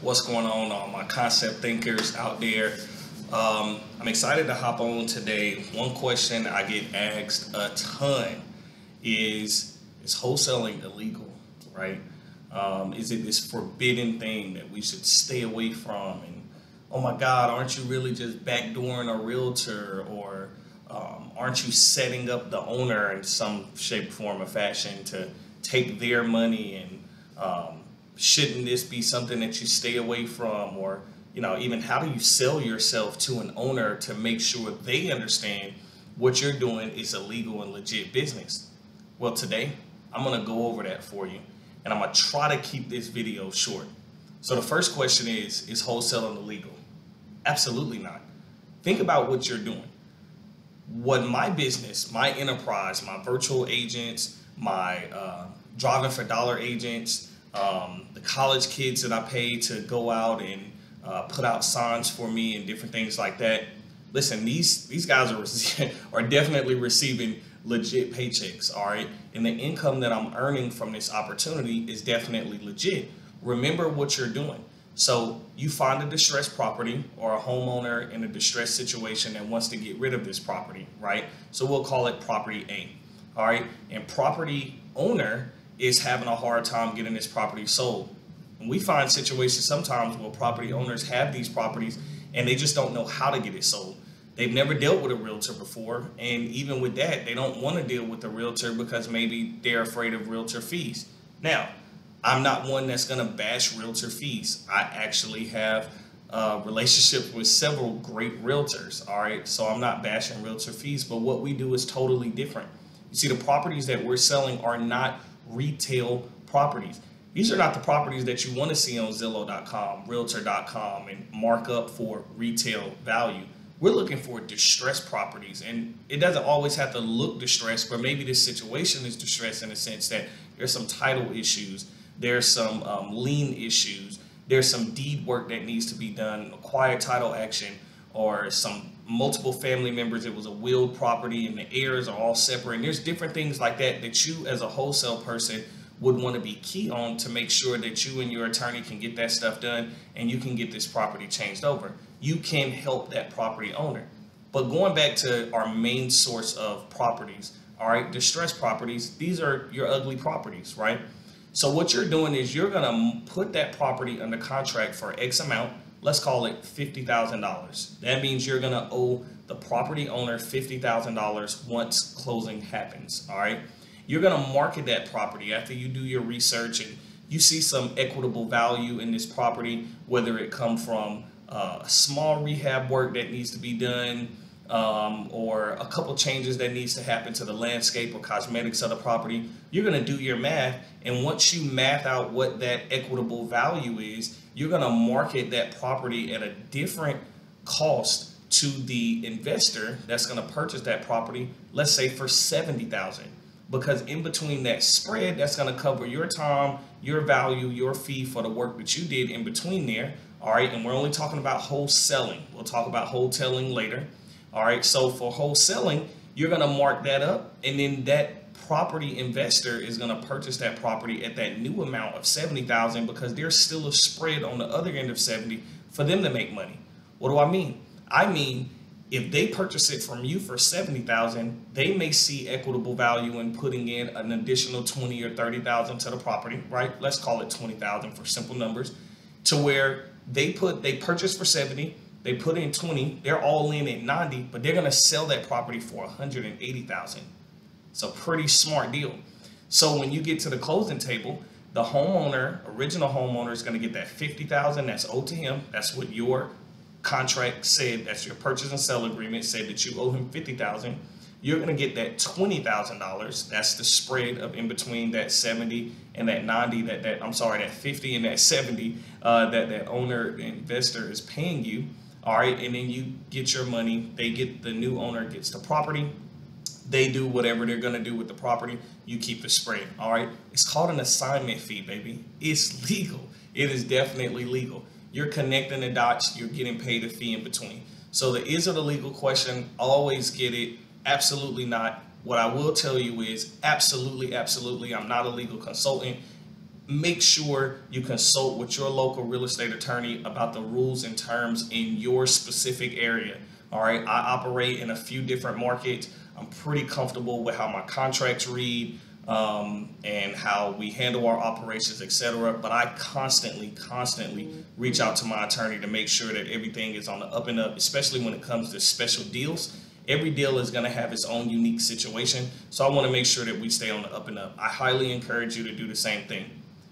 What's going on, all my concept thinkers out there? I'm excited to hop on today. One question I get asked a ton is wholesaling illegal, right? Is it this forbidden thing that we should stay away from? And oh my God, aren't you really just backdooring a realtor, or aren't you setting up the owner in some shape, form, or fashion to take their money? And shouldn't this be something that you stay away from? Or even how do you sell yourself to an owner to make sure they understand what you're doing is a legal and legit business? Well, today I'm going to go over that for you, and I'm going to try to keep this video short. So the first question is wholesaling illegal? Absolutely not. Think about what you're doing. What my business, my enterprise, my virtual agents, my driving for dollar agents, the college kids that I pay to go out and put out signs for me and different things like that. Listen, these guys are definitely receiving legit paychecks, all right? And the income that I'm earning from this opportunity is definitely legit. Remember what you're doing. So you find a distressed property or a homeowner in a distressed situation that wants to get rid of this property, right? So we'll call it property A, all right? And property owner is having a hard time getting this property sold. And we find situations sometimes where property owners have these properties and they just don't know how to get it sold. They've never dealt with a realtor before, and even with that, they don't want to deal with a realtor because maybe they're afraid of realtor fees. Now, I'm not one that's going to bash realtor fees. I actually have relationships with several great realtors, all right? So I'm not bashing realtor fees, but what we do is totally different. You see, the properties that we're selling are not retail properties. These are not the properties that you want to see on Zillow.com, Realtor.com, and mark up for retail value. We're looking for distressed properties, and it doesn't always have to look distressed, but maybe this situation is distressed in the sense that there's some title issues, there's some lien issues, there's some deed work that needs to be done, acquired title action, or some multiple family members. It was a willed property and the heirs are all separate. And there's different things like that that you as a wholesale person would want to be key on to make sure that you and your attorney can get that stuff done and you can get this property changed over. You can help that property owner. But going back to our main source of properties, all right, distressed properties, these are your ugly properties, right? So what you're doing is you're going to put that property under contract for X amount. Let's call it $50,000. That means you're going to owe the property owner $50,000 once closing happens, all right? You're going to market that property after you do your research and you see some equitable value in this property, whether it come from small rehab work that needs to be done, or a couple changes that needs to happen to the landscape or cosmetics of the property. You're going to do your math, and once you math out what that equitable value is, you're going to market that property at a different cost to the investor that's going to purchase that property, let's say for $70,000. Because in between that spread, that's going to cover your time, your value, your fee for the work that you did in between there. All right, and we're only talking about wholesaling. We'll talk about wholesaling later. All right, so for wholesaling, you're going to mark that up, and then that property investor is going to purchase that property at that new amount of $70,000 because there's still a spread on the other end of 70 for them to make money. What do I mean? I mean, if they purchase it from you for $70,000, they may see equitable value in putting in an additional $20,000 or $30,000 to the property, right? Let's call it $20,000 for simple numbers, to where they purchase for 70, they put in 20, they're all in at 90, but they're going to sell that property for $180,000. It's a pretty smart deal. So when you get to the closing table, the homeowner, original homeowner, is going to get that $50,000 that's owed to him. That's what your contract said. That's your purchase and sell agreement said that you owe him $50,000. You're going to get that $20,000. That's the spread of in between that 70 and that 90. That 50 and that 70 that owner, the investor, is paying you. All right, and then you get your money. The new owner gets the property. They do whatever they're going to do with the property. You keep the spread. All right, it's called an assignment fee, baby. It's legal. It is definitely legal. You're connecting the dots. You're getting paid a fee in between. So the is it a legal question, always get it. Absolutely not. What I will tell you is absolutely, I'm not a legal consultant. make sure you consult with your local real estate attorney about the rules and terms in your specific area. All right, I operate in a few different markets. I'm pretty comfortable with how my contracts read and how we handle our operations, etc. But I constantly reach out to my attorney to make sure that everything is on the up and up, especially when it comes to special deals. Every deal is going to have its own unique situation, so I want to make sure that we stay on the up and up. I highly encourage you to do the same thing.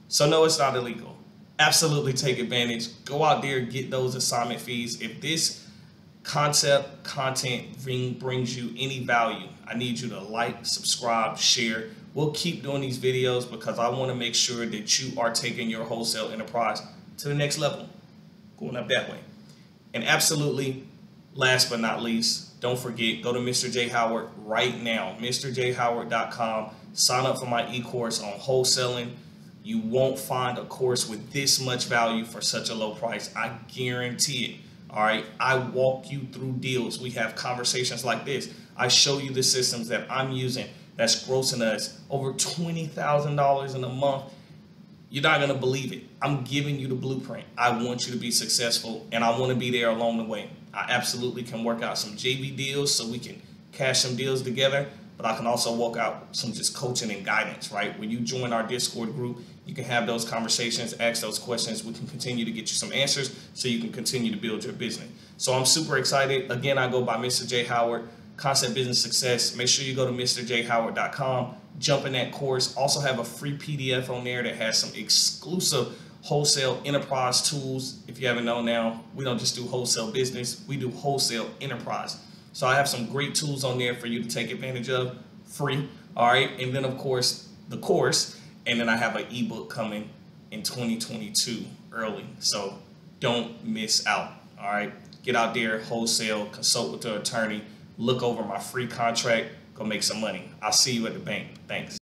So no, it's not illegal. Absolutely take advantage. Go out there, get those assignment fees. If this content brings you any value, I need you to like, subscribe, share. We'll keep doing these videos because I want to make sure that you are taking your wholesale enterprise to the next level, going up that way. And absolutely, last but not least, don't forget, go to Mr. J. Howard right now, mrjhoward.com. Sign up for my e-course on wholesaling. You won't find a course with this much value for such a low price. I guarantee it. All right. I walk you through deals. We have conversations like this. I show you the systems that I'm using that's grossing us over $20,000 in a month. You're not going to believe it. I'm giving you the blueprint. I want you to be successful, and I want to be there along the way. I absolutely can work out some JV deals so we can cash some deals together, but I can also work out some just coaching and guidance, right? When you join our Discord group, you can have those conversations, ask those questions. We can continue to get you some answers so you can continue to build your business. So I'm super excited. Again, I go by Mr. J. Howard, Concept Business Success. Make sure you go to mrjhoward.com, jump in that course. Also have a free PDF on there that has some exclusive wholesale enterprise tools. If you haven't known now, we don't just do wholesale business, we do wholesale enterprise. So I have some great tools on there for you to take advantage of, free. All right. And then of course, the course. And then I have an ebook coming in 2022 early. So don't miss out. All right. Get out there, wholesale, consult with the attorney, look over my free contract, go make some money. I'll see you at the bank. Thanks.